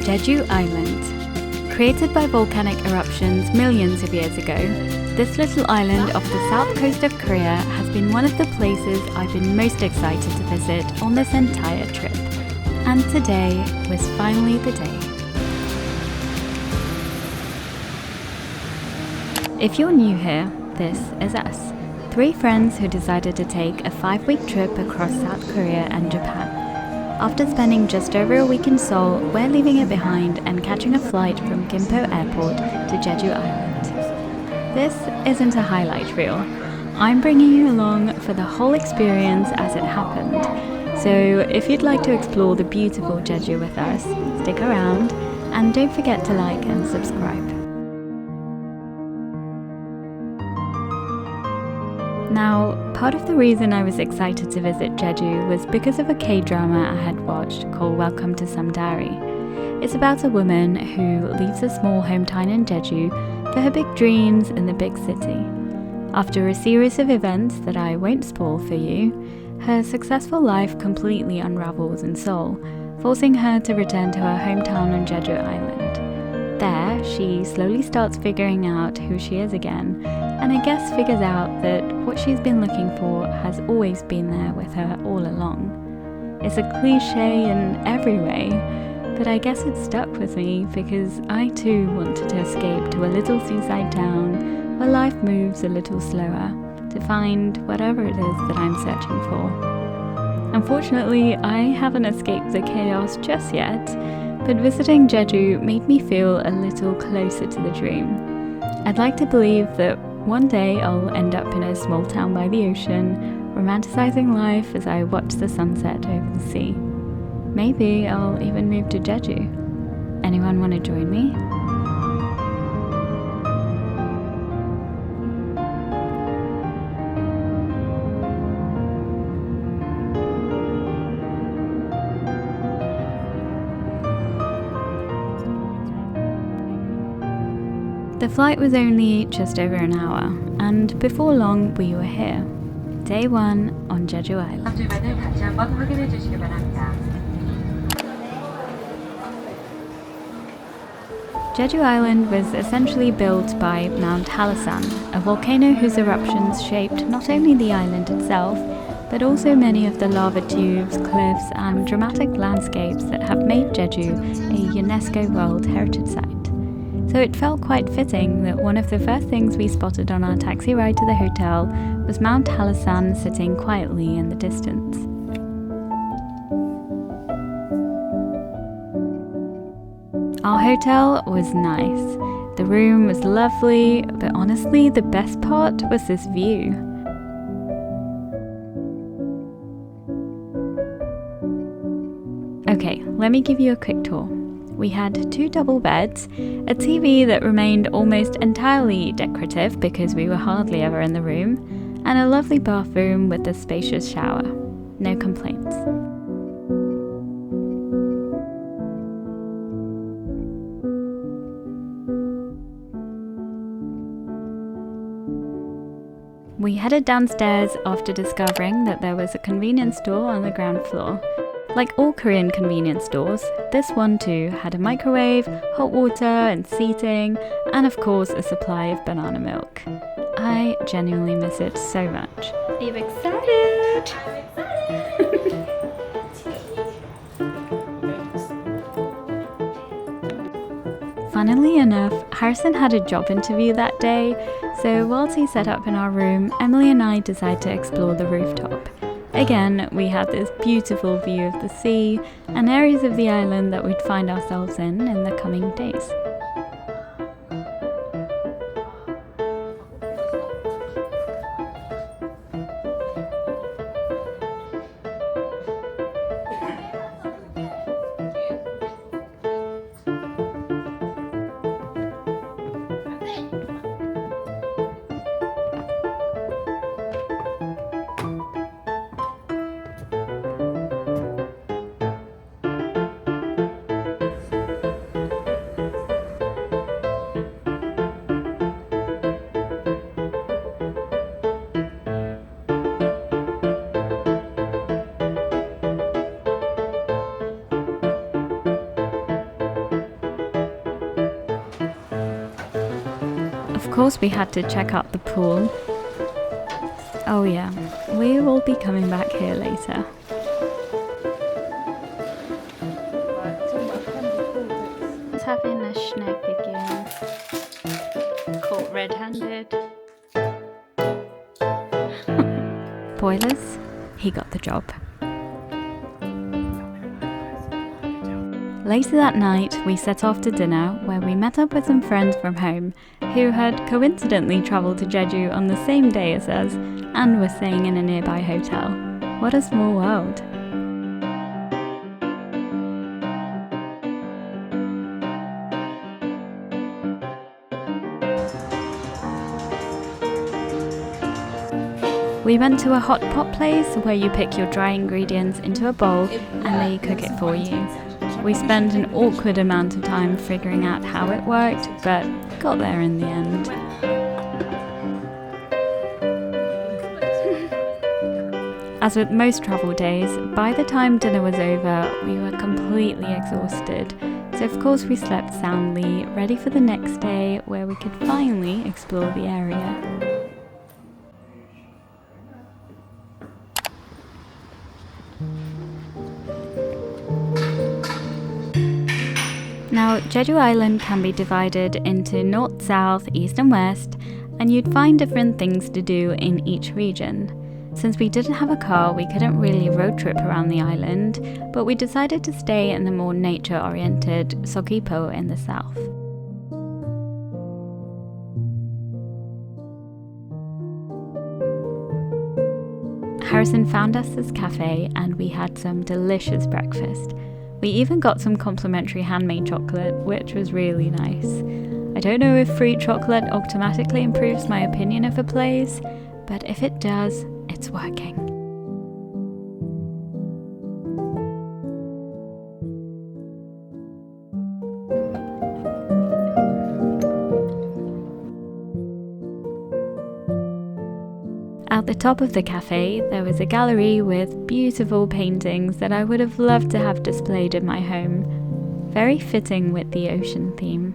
Jeju Island. Created by volcanic eruptions millions of years ago, this little island off the south coast of Korea has been one of the places I've been most excited to visit on this entire trip. And today was finally the day. If you're new here, this is us. 3 friends who decided to take a 5-week trip across South Korea and Japan. After spending just over a week in Seoul, we're leaving it behind and catching a flight from Gimpo Airport to Jeju Island. This isn't a highlight reel. I'm bringing you along for the whole experience as it happened. So if you'd like to explore the beautiful Jeju with us, stick around and don't forget to like and subscribe. Now, part of the reason I was excited to visit Jeju was because of a K-drama I had watched called Welcome to Samdari. It's about a woman who leaves a small hometown in Jeju for her big dreams in the big city. After a series of events that I won't spoil for you, her successful life completely unravels in Seoul, forcing her to return to her hometown on Jeju Island. There, she slowly starts figuring out who she is again, and I guess figures out that what she's been looking for has always been there with her all along. It's a cliche in every way, but I guess it stuck with me because I too wanted to escape to a little seaside town where life moves a little slower to find whatever it is that I'm searching for. Unfortunately, I haven't escaped the chaos just yet, but visiting Jeju made me feel a little closer to the dream. I'd like to believe that one day I'll end up in a small town by the ocean, romanticizing life as I watch the sunset over the sea. Maybe I'll even move to Jeju. Anyone want to join me? The flight was only just over an hour, and before long we were here. Day 1 on Jeju Island. Jeju Island was essentially built by Mount Halasan, a volcano whose eruptions shaped not only the island itself, but also many of the lava tubes, cliffs, and dramatic landscapes that have made Jeju a UNESCO World Heritage Site. So it felt quite fitting that one of the first things we spotted on our taxi ride to the hotel was Mount Halasan sitting quietly in the distance. Our hotel was nice. The room was lovely, but honestly the best part was this view. Okay, let me give you a quick tour. We had 2 double beds, a TV that remained almost entirely decorative because we were hardly ever in the room, and a lovely bathroom with a spacious shower. No complaints. We headed downstairs after discovering that there was a convenience store on the ground floor. Like all Korean convenience stores, this one too had a microwave, hot water and seating, and of course a supply of banana milk. I genuinely miss it so much. Are you excited? Funnily enough, Harrison had a job interview that day, so whilst he set up in our room, Emily and I decided to explore the rooftop. Again, we had this beautiful view of the sea and areas of the island that we'd find ourselves in the coming days. Of course we had to check out the pool. Oh yeah, we will be coming back here later. He's having a snack again. Caught red-handed. Spoilers, he got the job. Later that night, we set off to dinner, where we met up with some friends from home who had coincidentally travelled to Jeju on the same day as us and were staying in a nearby hotel. What a small world. We went to a hot pot place where you pick your dry ingredients into a bowl and they cook it for you. We spent an awkward amount of time figuring out how it worked, but got there in the end. As with most travel days, by the time dinner was over, we were completely exhausted. So of course we slept soundly, ready for the next day where we could finally explore the area. Now, Jeju Island can be divided into north, south, east and west, and you'd find different things to do in each region. Since we didn't have a car, we couldn't really road trip around the island, but we decided to stay in the more nature-oriented Seogwipo in the south. Harrison found us this cafe and we had some delicious breakfast. We even got some complimentary handmade chocolate, which was really nice. I don't know if free chocolate automatically improves my opinion of a place, but if it does, it's working. At the top of the cafe, there was a gallery with beautiful paintings that I would have loved to have displayed in my home. Very fitting with the ocean theme.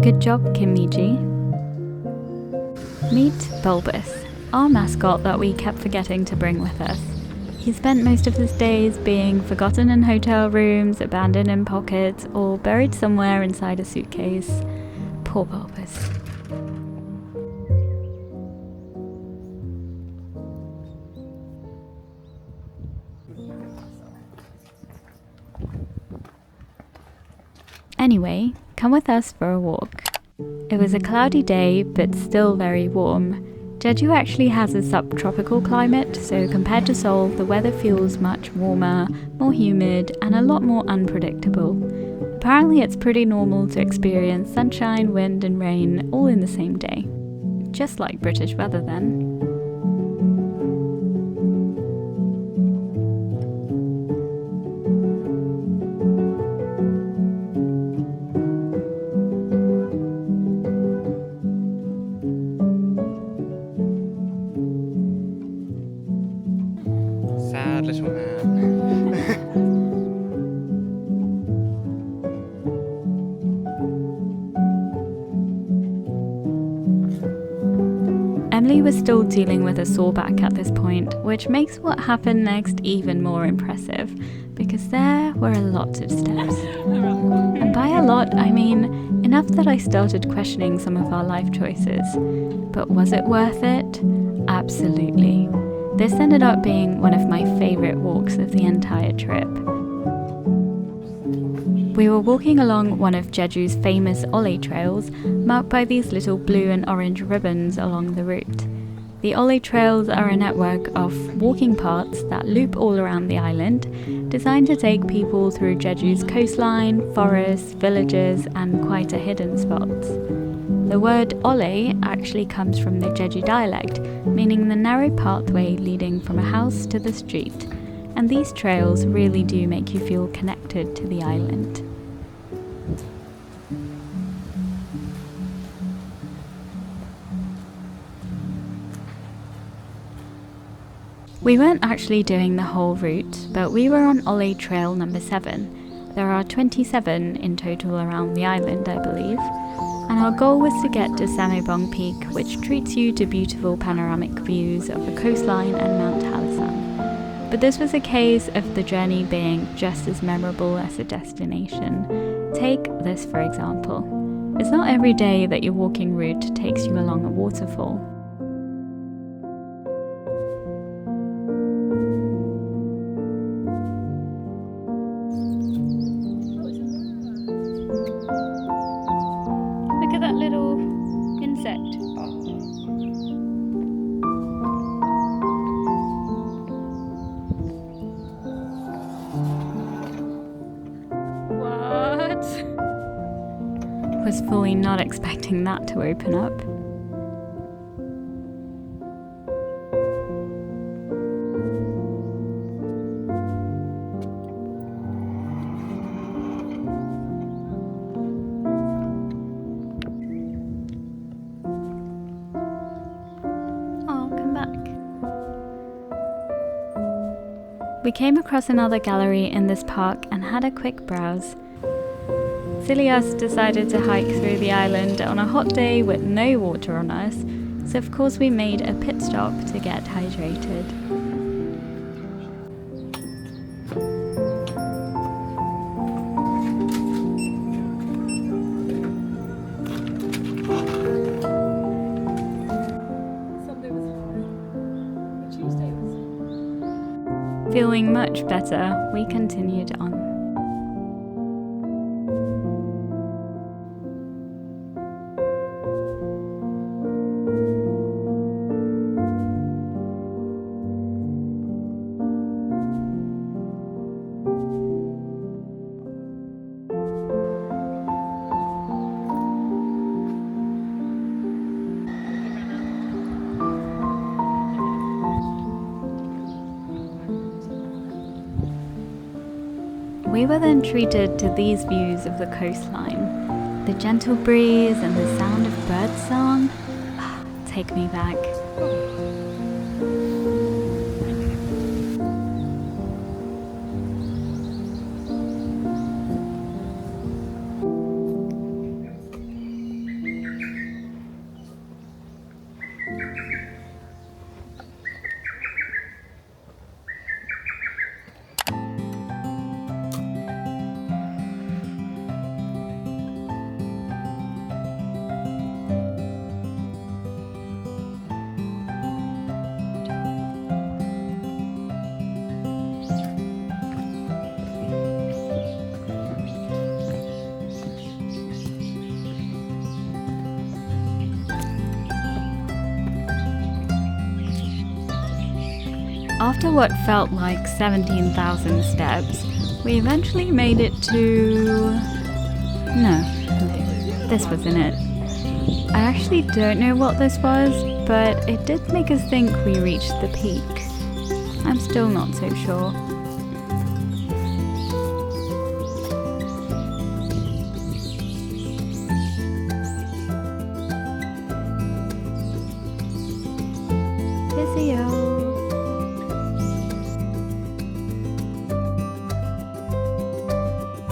Good job, Kimiji. Meet Bulbous, our mascot that we kept forgetting to bring with us. He spent most of his days being forgotten in hotel rooms, abandoned in pockets, or buried somewhere inside a suitcase. Poor Bulbous. Anyway, come with us for a walk. It was a cloudy day, but still very warm. Jeju actually has a subtropical climate, so compared to Seoul, the weather feels much warmer, more humid, and a lot more unpredictable. Apparently it's pretty normal to experience sunshine, wind, and rain all in the same day. Just like British weather then. Sad little man. Emily was still dealing with a sore back at this point, which makes what happened next even more impressive, because there were a lot of steps. And by a lot, I mean enough that I started questioning some of our life choices. But was it worth it? Absolutely. This ended up being one of my favourite walks of the entire trip. We were walking along one of Jeju's famous Olle trails, marked by these little blue and orange ribbons along the route. The Olle trails are a network of walking paths that loop all around the island, designed to take people through Jeju's coastline, forests, villages, and quite a hidden spots. The word Olle actually comes from the Jeju dialect, meaning the narrow pathway leading from a house to the street, and these trails really do make you feel connected to the island. We weren't actually doing the whole route, but we were on Olle Trail number 7. There are 27 in total around the island, I believe. And our goal was to get to Samebong Peak, which treats you to beautiful panoramic views of the coastline and Mount Halasan. But this was a case of the journey being just as memorable as the destination. Take this for example. It's not every day that your walking route takes you along a waterfall. Look at that little insect. What? Was fully not expecting that to open up. We came across another gallery in this park and had a quick browse. Silly us decided to hike through the island on a hot day with no water on us, so of course we made a pit stop to get hydrated. Feeling much better, we continued on. We were then treated to these views of the coastline. The gentle breeze and the sound of birdsong take me back. After what felt like 17,000 steps, we eventually made it to... No, this wasn't it. I actually don't know what this was, but it did make us think we reached the peak. I'm still not so sure.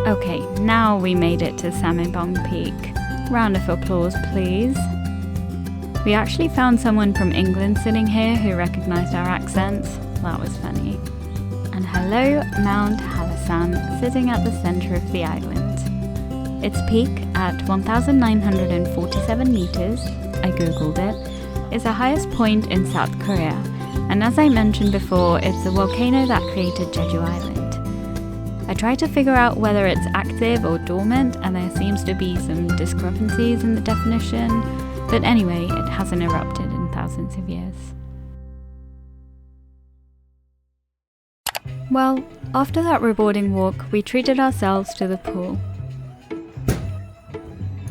Okay, now we made it to Samebong Peak. Round of applause, please. We actually found someone from England sitting here who recognized our accents. That was funny. And hello, Mount Halasan, sitting at the center of the island. Its peak, at 1,947 meters, I googled it, is the highest point in South Korea. And as I mentioned before, it's the volcano that created Jeju Island. I tried to figure out whether it's active or dormant, and there seems to be some discrepancies in the definition, but anyway, it hasn't erupted in thousands of years. Well, after that rewarding walk, we treated ourselves to the pool.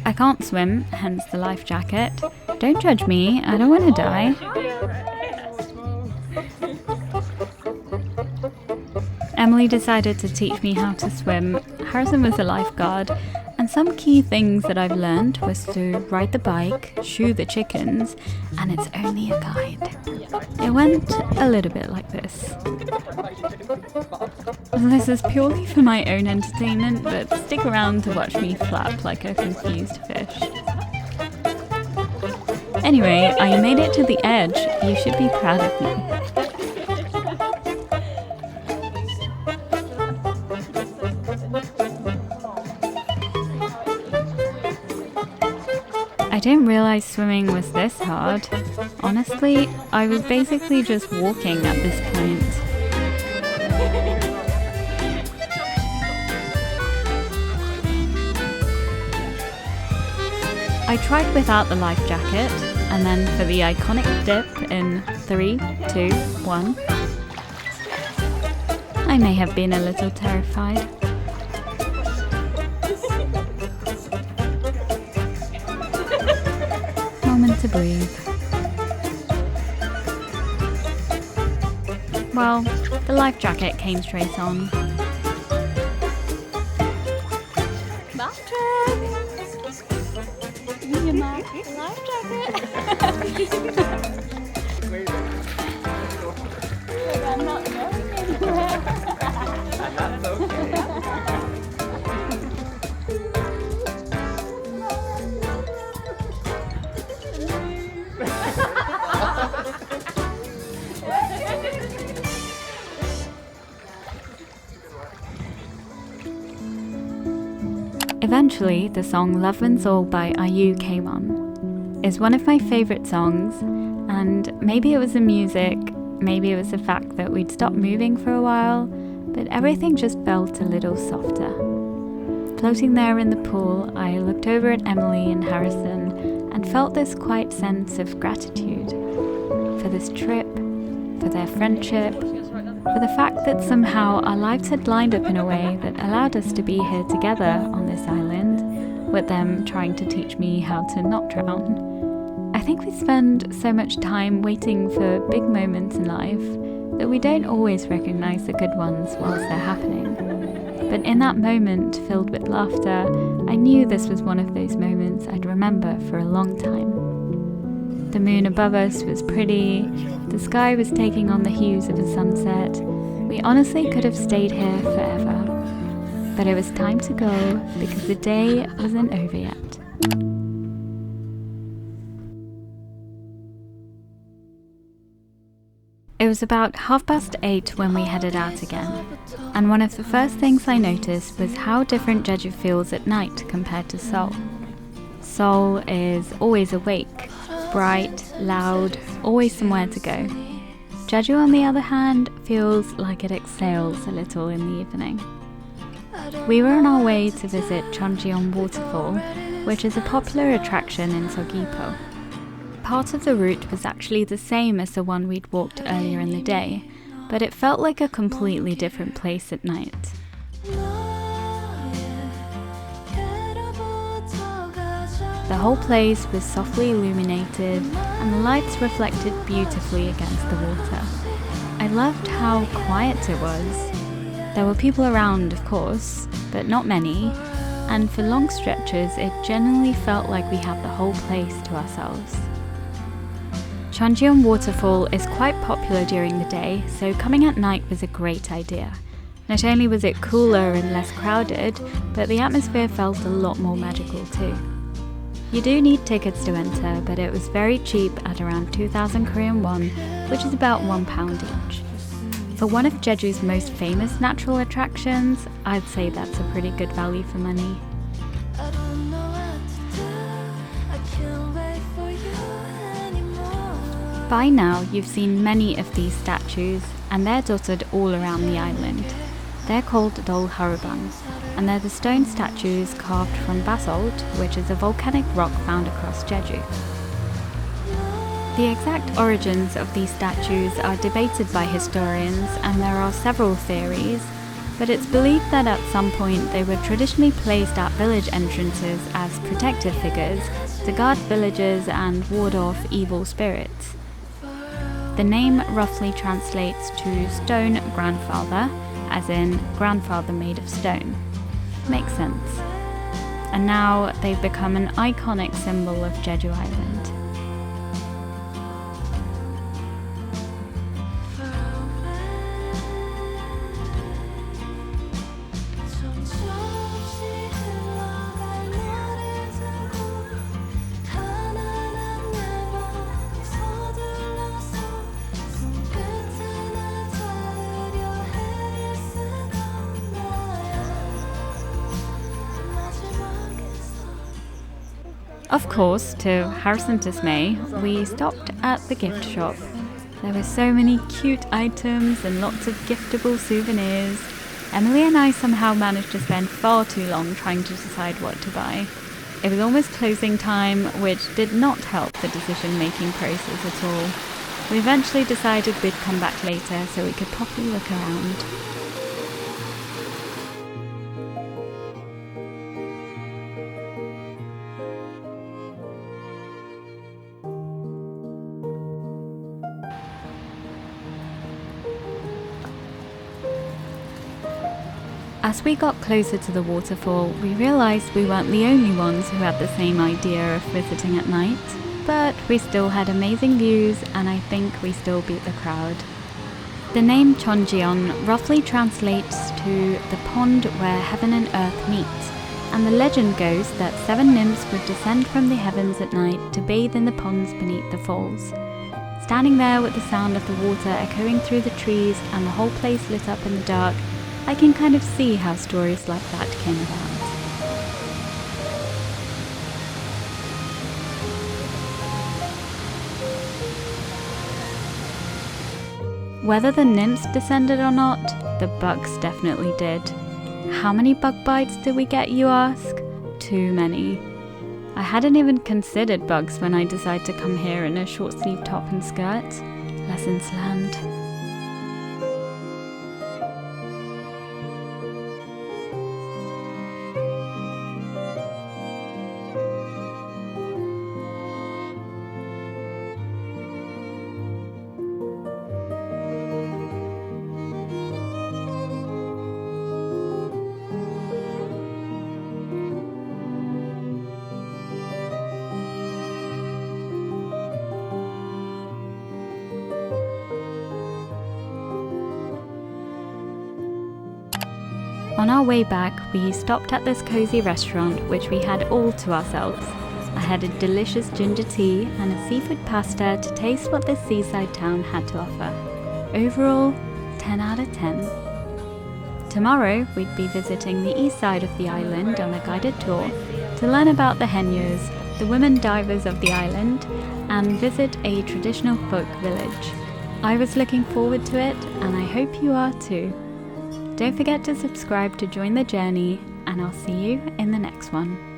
I can't swim, hence the life jacket. Don't judge me, I don't want to die. Emily decided to teach me how to swim, Harrison was the lifeguard, and And some key things that I've learned was to ride the bike, shoe the chickens, and it's only a guide. It went a little bit like this. This is purely for my own entertainment, but stick around to watch me flap like a confused fish. Anyway, I made it to the edge. You should be proud of me. I didn't realize swimming was this hard. Honestly, I was basically just walking at this point. I tried without the life jacket, and then for the iconic dip in 3, 2, 1. I may have been a little terrified. Moment to breathe. Well, the life jacket came straight on. Life jacket. I'm not going anywhere. That's okay. Eventually, the song Love and Soul by IU came on. It's one of my favourite songs, and maybe it was the music, maybe it was the fact that we'd stopped moving for a while, but everything just felt a little softer. Floating there in the pool, I looked over at Emily and Harrison and felt this quiet sense of gratitude for this trip, for their friendship, for the fact that somehow our lives had lined up in a way that allowed us to be here together on this island, with them trying to teach me how to not drown. I think we spend so much time waiting for big moments in life that we don't always recognize the good ones whilst they're happening. But in that moment, filled with laughter, I knew this was one of those moments I'd remember for a long time. The moon above us was pretty, the sky was taking on the hues of a sunset. We honestly could have stayed here forever. But it was time to go because the day wasn't over yet. It was about 8:30 when we headed out again, and one of the first things I noticed was how different Jeju feels at night compared to Seoul. Seoul is always awake, bright, loud, always somewhere to go. Jeju, on the other hand, feels like it exhales a little in the evening. We were on our way to visit Cheonjiyeon Waterfall, which is a popular attraction in Seogwipo. Part of the route was actually the same as the one we'd walked earlier in the day, but it felt like a completely different place at night. The whole place was softly illuminated, and the lights reflected beautifully against the water. I loved how quiet it was. There were people around, of course, but not many, and for long stretches it genuinely felt like we had the whole place to ourselves. Cheonjiyeon Waterfall is quite popular during the day, so coming at night was a great idea. Not only was it cooler and less crowded, but the atmosphere felt a lot more magical too. You do need tickets to enter, but it was very cheap at around 2,000 Korean won, which is about £1 each. For one of Jeju's most famous natural attractions, I'd say that's a pretty good value for money. By now, you've seen many of these statues, and they're dotted all around the island. They're called Dol Harubang, and they're the stone statues carved from basalt, which is a volcanic rock found across Jeju. The exact origins of these statues are debated by historians, and there are several theories, but it's believed that at some point they were traditionally placed at village entrances as protective figures to guard villagers and ward off evil spirits. The name roughly translates to stone grandfather, as in grandfather made of stone. Makes sense. and now they've become an iconic symbol of Jeju Island. Of course, to Harrison's dismay, we stopped at the gift shop. There were so many cute items and lots of giftable souvenirs. Emily and I somehow managed to spend far too long trying to decide what to buy. It was almost closing time, which did not help the decision-making process at all. We eventually decided we'd come back later so we could properly look around. As we got closer to the waterfall, we realised we weren't the only ones who had the same idea of visiting at night, but we still had amazing views and I think we still beat the crowd. The name Cheonjiyeon roughly translates to the pond where heaven and earth meet, and the legend goes that 7 nymphs would descend from the heavens at night to bathe in the ponds beneath the falls. Standing there with the sound of the water echoing through the trees and the whole place lit up in the dark, I can kind of see how stories like that came about. Whether the nymphs descended or not, the bugs definitely did. How many bug bites did we get, you ask? Too many. I hadn't even considered bugs when I decided to come here in a short sleeve top and skirt. Lessons learned. On our way back, we stopped at this cozy restaurant which we had all to ourselves. I had a delicious ginger tea and a seafood pasta to taste what this seaside town had to offer. Overall, 10 out of 10. Tomorrow, we'd be visiting the east side of the island on a guided tour to learn about the Haenyos, the women divers of the island, and visit a traditional folk village. I was looking forward to it, and I hope you are too. Don't forget to subscribe to join the journey, and I'll see you in the next one.